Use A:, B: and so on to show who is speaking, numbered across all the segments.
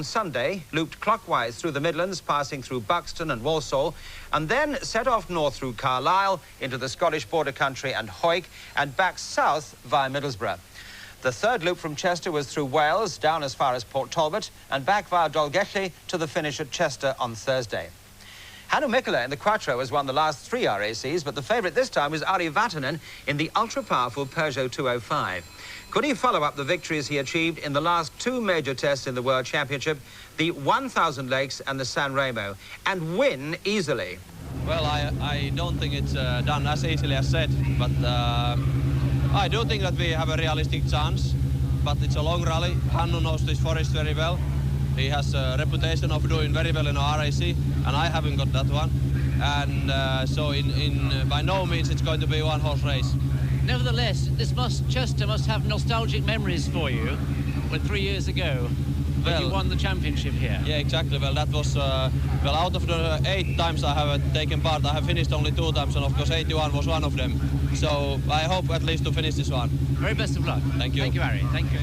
A: Sunday, looped clockwise through the Midlands, passing through Buxton and Walsall, and then set off north through Carlisle into the Scottish border country and Hawick, and back south via Middlesbrough. The third loop from Chester was through Wales, down as far as Port Talbot, and back via Dolgelly to the finish at Chester on Thursday. Hannu Mikkola in the Quattro has won the last 3 RACs, but the favourite this time was Ari Vatanen in the ultra-powerful Peugeot 205. Could he follow up the victories he achieved in the last 2 major tests in the World Championship, the 1,000 Lakes and the San Remo, and win easily?
B: Well, I don't think it's done as easily as said, but I do think that we have a realistic chance, but it's a long rally. Hannu knows this forest very well. He has a reputation of doing very well in our RAC, and I haven't got that one. And so by no means it's going to be one-horse race.
C: Nevertheless, Chester must have nostalgic memories for you when 3 years ago when you won the championship here.
B: Yeah, exactly. Well, that was, well, out of the 8 times I have taken part, I have finished only 2 times, and of course 81 was one of them. So I hope at least to finish this one.
C: Very best of luck.
B: Thank you.
C: Thank you, Ari. Thank you.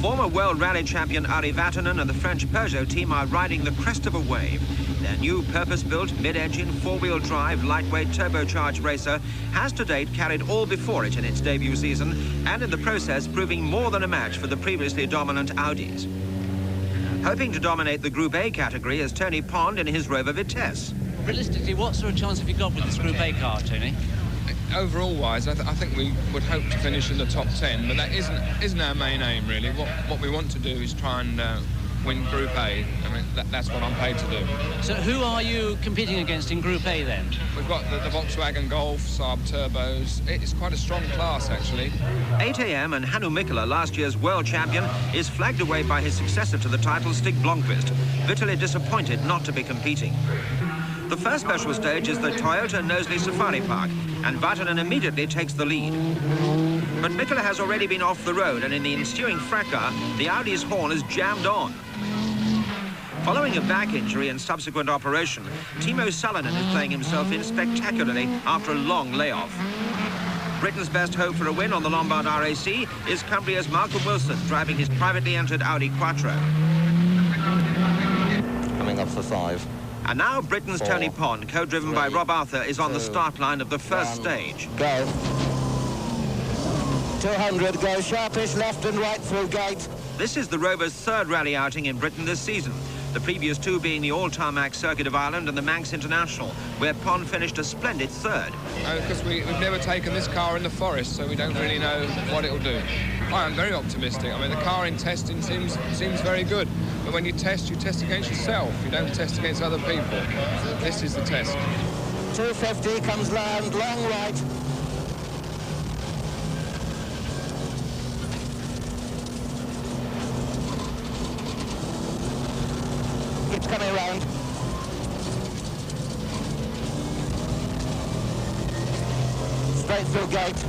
A: Former World Rally champion Ari Vatanen and the French Peugeot team are riding the crest of a wave. Their new purpose-built, mid-engine, 4-wheel drive, lightweight, turbocharged racer has to date carried all before it in its debut season, and in the process proving more than a match for the previously dominant Audis. Hoping to dominate the Group A category is Tony Pond in his Rover Vitesse.
C: Realistically, what sort of chance have you got with this Group A car, Tony?
D: Overall-wise, I think we would hope to finish in the top 10, but that isn't our main aim, really. What we want to do is try and win Group A. I mean, that's what I'm paid to do.
C: So who are you competing against in Group A, then?
D: We've got the Volkswagen Golf, Saab Turbos. It's quite a strong class, actually.
A: 8 a.m. and Hannu Mikkola, last year's world champion, is flagged away by his successor to the title, Stig Blomqvist, bitterly disappointed not to be competing. The first special stage is the Toyota Knowsley Safari Park, and Vatanen immediately takes the lead. But Mikkola has already been off the road, and in the ensuing fracas, the Audi's horn is jammed on. Following a back injury and subsequent operation, Timo Salonen is playing himself in spectacularly after a long layoff. Britain's best hope for a win on the Lombard RAC is Cumbria's Malcolm Wilson, driving his privately entered Audi Quattro.
E: Coming up for 5.
A: And now Britain's
E: 4,
A: Tony Pond, co-driven by
E: 3,
A: Rob Arthur, is on
E: 2,
A: the start line of the first
E: 1,
A: stage.
E: Go. 200, go sharpish left and right through gate.
A: This is the Rover's 3rd rally outing in Britain this season, the previous 2 being the all-tarmac Circuit of Ireland and the Manx International, where Pond finished a splendid 3rd.
D: Because we've never taken this car in the forest, so we don't really know what it'll do. I am very optimistic. I mean, the car in testing seems very good, but when you test against yourself. You don't test against other people. This is the test.
E: 250 comes round, long right. Keeps coming round. Straight through gate.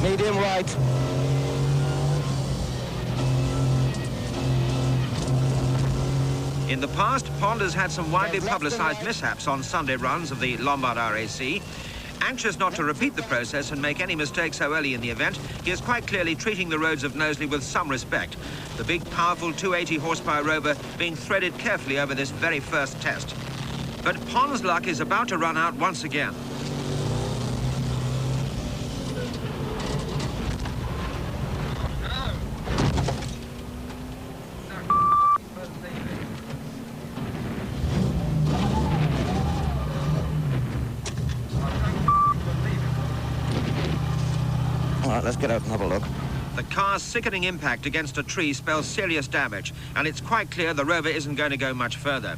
E: Medium right.
A: In the past, Pond has had some widely publicised mishaps on Sunday runs of the Lombard RAC. Anxious not to repeat the process and make any mistakes so early in the event, he is quite clearly treating the roads of Knowsley with some respect. The big, powerful 280 horsepower Rover being threaded carefully over this very first test. But Pond's luck is about to run out once again.
E: All right, let's get out and have a look.
A: The car's sickening impact against a tree spells serious damage, and it's quite clear the Rover isn't going to go much further.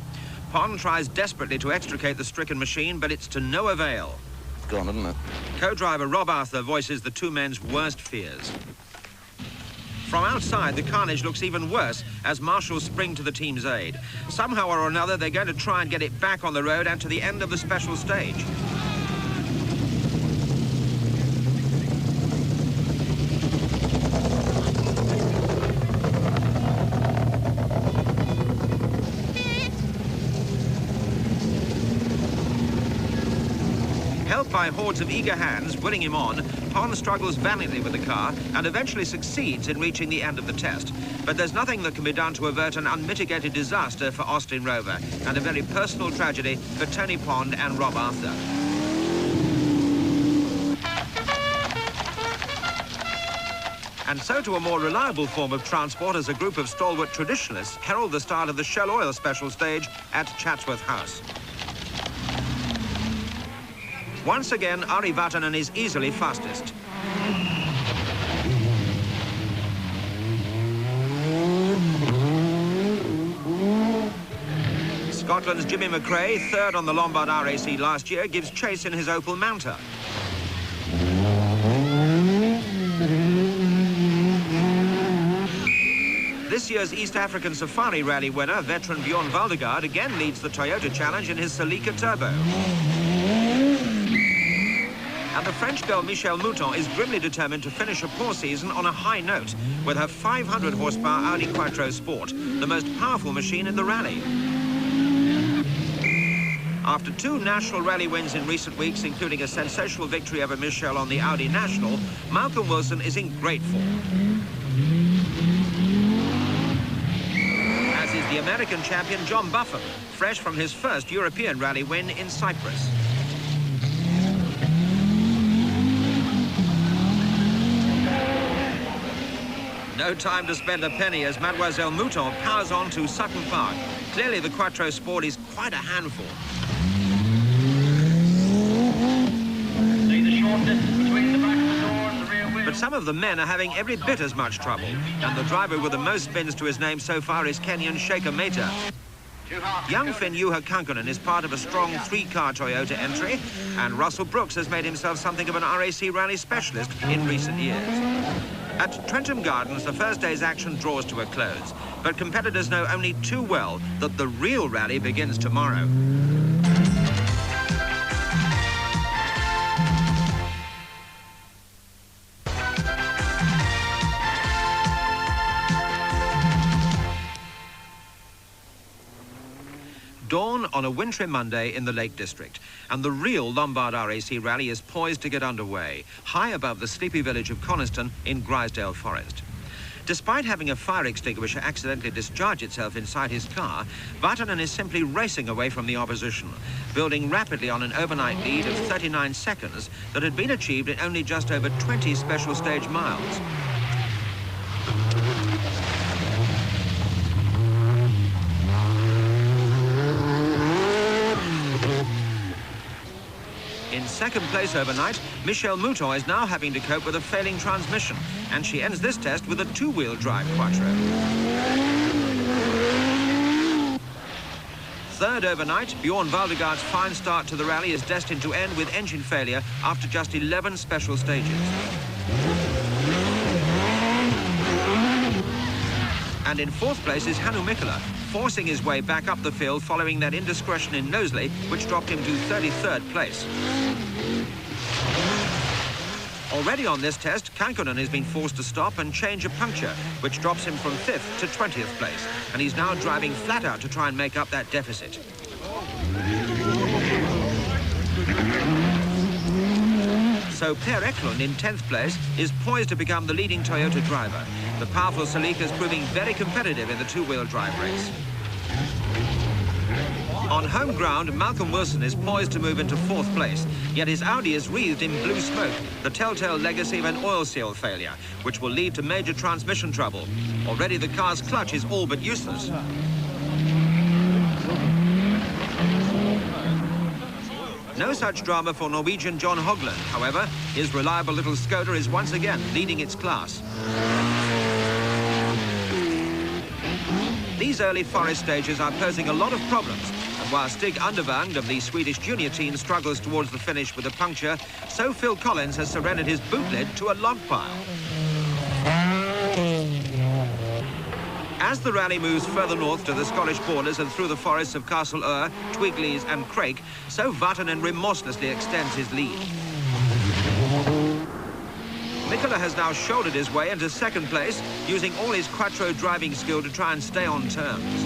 A: Pond tries desperately to extricate the stricken machine, but it's to no avail.
E: It's gone, isn't it?
A: Co-driver Rob Arthur voices the 2 men's worst fears. From outside, the carnage looks even worse as marshals spring to the team's aid. Somehow or another, they're going to try and get it back on the road and to the end of the special stage. by hordes of eager hands willing him on, Pon struggles valiantly with the car and eventually succeeds in reaching the end of the test. But there's nothing that can be done to avert an unmitigated disaster for Austin Rover and a very personal tragedy for Tony Pond and Rob Arthur. And so to a more reliable form of transport as a group of stalwart traditionalists herald the start of the Shell Oil special stage at Chatsworth House. Once again, Ari Vatanen is easily fastest. Scotland's Jimmy McRae, third on the Lombard RAC last year, gives chase in his Opel Manta. This year's East African Safari Rally winner, veteran Bjorn Valdegaard, again leads the Toyota Challenge in his Celica Turbo. And the French girl Michèle Mouton is grimly determined to finish a poor season on a high note with her 500 horsepower Audi Quattro Sport, the most powerful machine in the rally. After 2 national rally wins in recent weeks, including a sensational victory over Michèle on the Audi National, Malcolm Wilson is in great form. As is the American champion John Buffum, fresh from his first European rally win in Cyprus. No time to spend a penny as Mademoiselle Mouton powers on to Sutton Park. Clearly the Quattro Sport is quite a handful.
F: See the short distance between the back of the door and the rear wheel.
A: But some of the men are having every bit as much trouble. And the driver with the most spins to his name so far is Kenyan Shaker Mehta. Young Finn Juha Kankonen is part of a strong 3-car Toyota entry, and Russell Brooks has made himself something of an RAC rally specialist in recent years. At Trentham Gardens, the first day's action draws to a close, but competitors know only too well that the real rally begins tomorrow. Dawn on a wintry Monday in the Lake District, and the real Lombard RAC rally is poised to get underway, high above the sleepy village of Coniston in Grisdale Forest. Despite having a fire extinguisher accidentally discharge itself inside his car, Vatanen is simply racing away from the opposition, building rapidly on an overnight lead of 39 seconds that had been achieved in only just over 20 special stage miles. In second place overnight, Michèle Mouton is now having to cope with a failing transmission, and she ends this test with a 2-wheel drive Quattro. Third overnight, Bjorn Valdegaard's fine start to the rally is destined to end with engine failure after just 11 special stages. And in fourth place is Hannu Mikkola, forcing his way back up the field following that indiscretion in Knowsley, which dropped him to 33rd place. Already on this test, Kankonen has been forced to stop and change a puncture, which drops him from 5th to 20th place, and he's now driving flat out to try and make up that deficit. So Per Eklund in 10th place is poised to become the leading Toyota driver. The powerful Celica is proving very competitive in the 2-wheel drive race. On home ground, Malcolm Wilson is poised to move into 4th place, yet his Audi is wreathed in blue smoke, the telltale legacy of an oil seal failure, which will lead to major transmission trouble. Already the car's clutch is all but useless. No such drama for Norwegian John Hogland, however. His reliable little Skoda is once again leading its class. These early forest stages are posing a lot of problems, and while Stig Undervang of the Swedish junior team struggles towards the finish with a puncture, so Phil Collins has surrendered his boot lid to a log pile. As the rally moves further north to the Scottish borders and through the forests of Castle Ur, Twigleys and Craig, so Vatanen remorselessly extends his lead. Mikkola has now shouldered his way into 2nd place, using all his Quattro driving skill to try and stay on terms.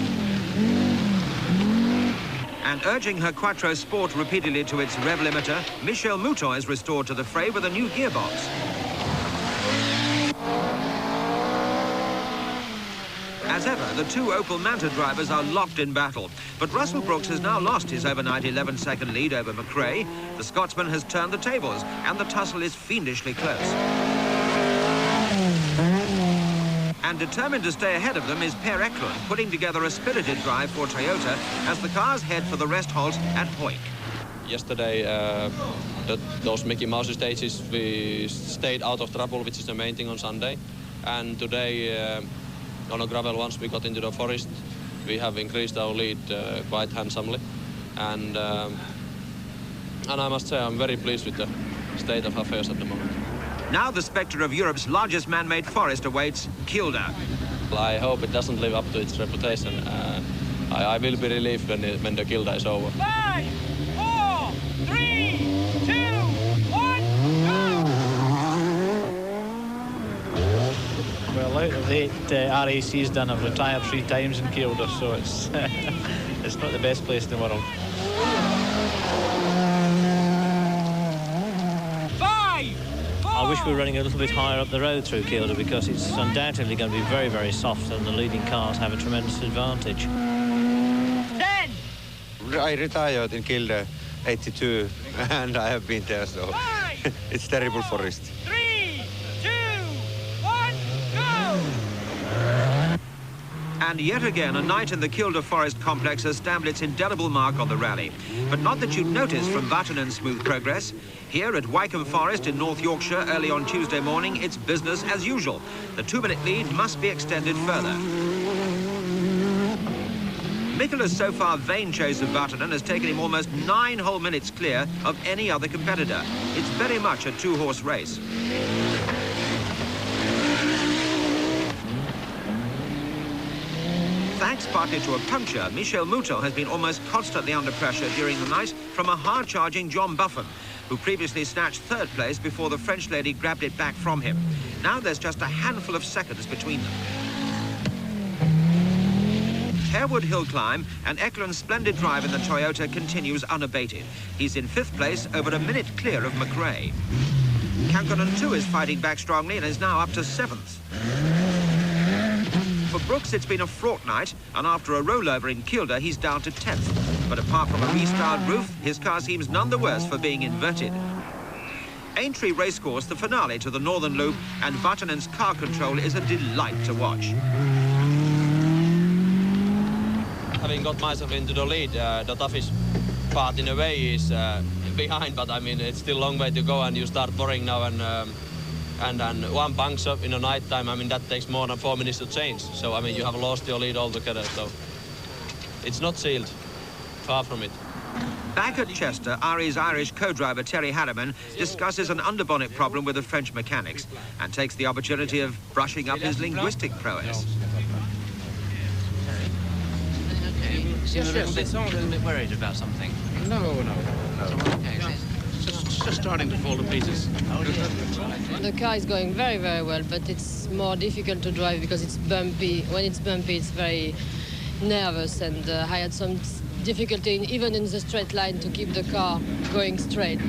A: And urging her Quattro Sport repeatedly to its rev limiter, Michel Mouton is restored to the fray with a new gearbox. As ever, the two Opel Manta drivers are locked in battle. But Russell Brooks has now lost his overnight 11-second lead over McRae. The Scotsman has turned the tables, and the tussle is fiendishly close. And determined to stay ahead of them is Per Eklund, putting together a spirited drive for Toyota as the cars head for the rest halt at Hoyk.
B: Yesterday, those Mickey Mouse stages, we stayed out of trouble, which is the main thing on Sunday. And today, on a gravel, once we got into the forest, we have increased our lead quite handsomely. And I must say, I'm very pleased with the state of affairs at the moment.
A: Now the spectre of Europe's largest man-made forest awaits Kilda.
B: I hope it doesn't live up to its reputation. I will be relieved when the Kilda is over.
F: 5, 4, 3, 2, 1, go!
G: Well, out of 8 RACs done, I've retired 3 times in Kilda, so it's it's not the best place in the world.
F: 5, 4.
G: I wish we were running a little bit higher up the road through Kilda, because it's undoubtedly going to be very, very soft, and the leading cars have a tremendous advantage.
F: 10.
H: I retired in Kilda 82, and I have been there, so
F: 5,
H: it's terrible forest.
F: 3, 2, 1, go!
A: And yet again, a night in the Kilda Forest complex has stamped its indelible mark on the rally. But not that you'd notice from Britan's smooth progress. Here at Wycombe Forest in North Yorkshire early on Tuesday morning, it's business as usual. The 2-minute lead must be extended further. Mikula's so far vain chase of Britan has taken him almost 9 whole minutes clear of any other competitor. It's very much a 2-horse race. Thanks partly to a puncture, Michel Mouton has been almost constantly under pressure during the night from a hard-charging John Buffon, who previously snatched 3rd place before the French lady grabbed it back from him. Now there's just a handful of seconds between them. Harewood Hill climb, and Eklund's splendid drive in the Toyota continues unabated. He's in 5th place, over a minute clear of McRae. Kankonen too is fighting back strongly and is now up to 7th. For Brooks, it's been a fraught night, and after a rollover in Kilda, he's down to 10th. But apart from a restyled roof, his car seems none the worse for being inverted. Aintree Racecourse, the finale to the Northern Loop, and Britan's car control is a delight to watch.
B: Having got myself into the lead, the toughest part in a way is behind, but I mean, it's still a long way to go, and you start worrying now, and one puncture in the night time, I mean, that takes more than 4 minutes to change. So, I mean, you have lost your lead altogether, so it's not sealed. Far from it.
A: Back at Chester, RE's Irish co-driver Terry Harriman discusses an underbonnet problem with the French mechanics and takes the opportunity of brushing up his linguistic prowess.
C: Okay, you seem a little bit worried about something.
I: No.
C: Okay,
I: It's just starting to fall to pieces.
J: The car is going very, very well, but it's more difficult to drive because it's bumpy. When it's bumpy, it's very nervous, and I had some difficulty even in the straight line to keep the car going straight.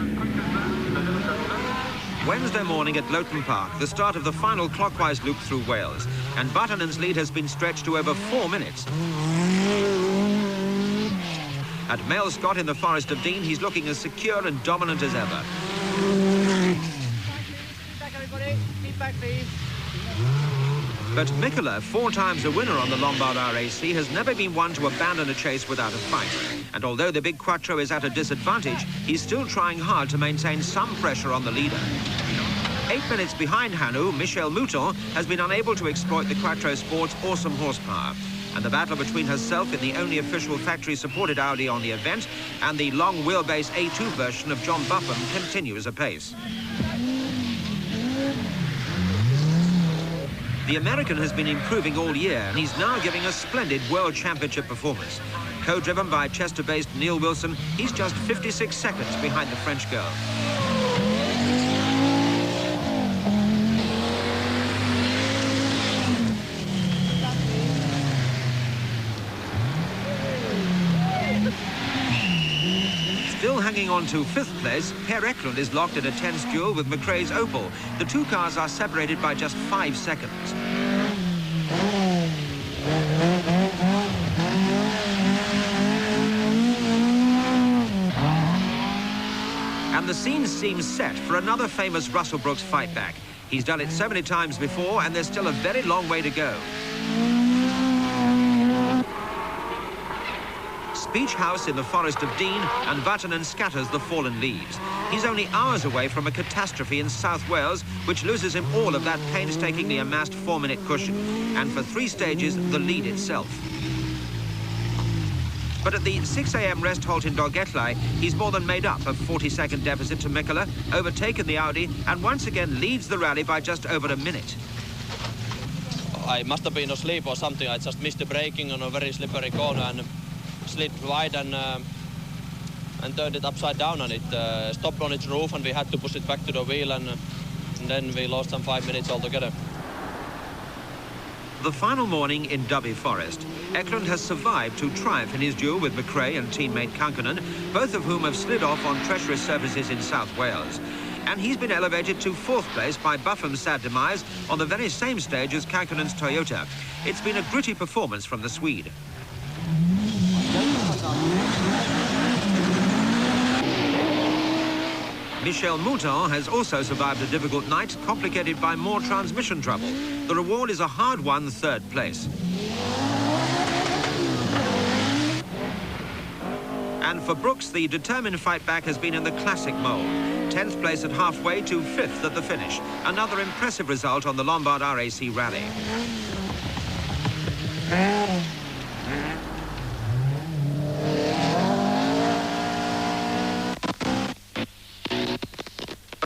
A: Wednesday morning at Loughton Park, the start of the final clockwise loop through Wales, and Britan's lead has been stretched to over 4 minutes. At Mel Scott in the Forest of Dean, he's looking as secure and dominant as ever.
F: Back, everybody. Keep back, please.
A: But Mikula, 4 times a winner on the Lombard RAC, has never been one to abandon a chase without a fight. And although the big Quattro is at a disadvantage, he's still trying hard to maintain some pressure on the leader. 8 minutes behind Hanu, Michel Mouton has been unable to exploit the Quattro Sport's awesome horsepower. And the battle between herself in the only official factory-supported Audi on the event and the long wheelbase A2 version of John Buffon continues apace. The American has been improving all year, and he's now giving a splendid World Championship performance. Co-driven by Chester-based Neil Wilson, he's just 56 seconds behind the French girl. hanging on to 5th place, Per Eklund is locked in a tense duel with McRae's Opel. The two cars are separated by just 5 seconds. And the scene seems set for another famous Russell Brooks fight back. He's done it so many times before, and there's still a very long way to go. Beach house in the Forest of Dean, and Britan scatters the fallen leaves. He's only hours away from a catastrophe in South Wales, which loses him all of that painstakingly amassed 4-minute cushion, and for 3 stages, the lead itself. But at the 6 a.m. rest halt in Dolgellau, he's more than made up a 40-second deficit to Mikkola, overtaken the Audi, and once again leads the rally by just over a minute.
B: I must have been asleep or something. I just missed the braking on a very slippery corner and slid wide and turned it upside down, and it stopped on its roof, and we had to push it back to the wheel, and then we lost some 5 minutes altogether.
A: The final morning in Dubby Forest, Eklund has survived to triumph in his duel with McRae and teammate Kankanen, both of whom have slid off on treacherous surfaces in South Wales. And he's been elevated to 4th place by Bufham's sad demise on the very same stage as Kankanen's Toyota. It's been a gritty performance from the Swede. Michel Mouton has also survived a difficult night, complicated by more transmission trouble. The reward is a hard-won 3rd place. And for Brooks, the determined fight back has been in the classic mould. 10th place at halfway to 5th at the finish. Another impressive result on the Lombard RAC Rally.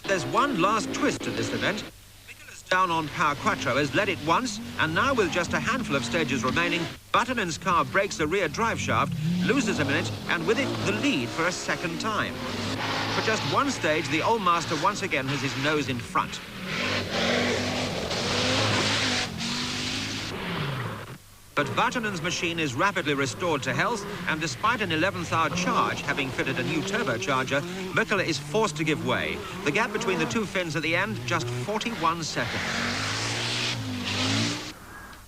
A: There's one last twist to this event. Mikkola's down on Power Quattro has led it once, and now with just a handful of stages remaining, Britan's car breaks a rear drive shaft, loses a minute, and with it, the lead for a 2nd time. For just one stage, the old master once again has his nose in front. But Britan's machine is rapidly restored to health, and despite an 11th-hour charge having fitted a new turbocharger, Mikkola is forced to give way. The gap between the two fins at the end, just 41 seconds.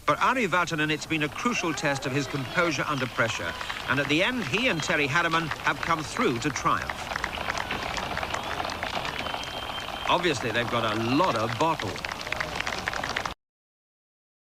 A: For Ari Vatanen, it's been a crucial test of his composure under pressure, and at the end, he and Terry Harriman have come through to triumph. Obviously, they've got a lot of bottle.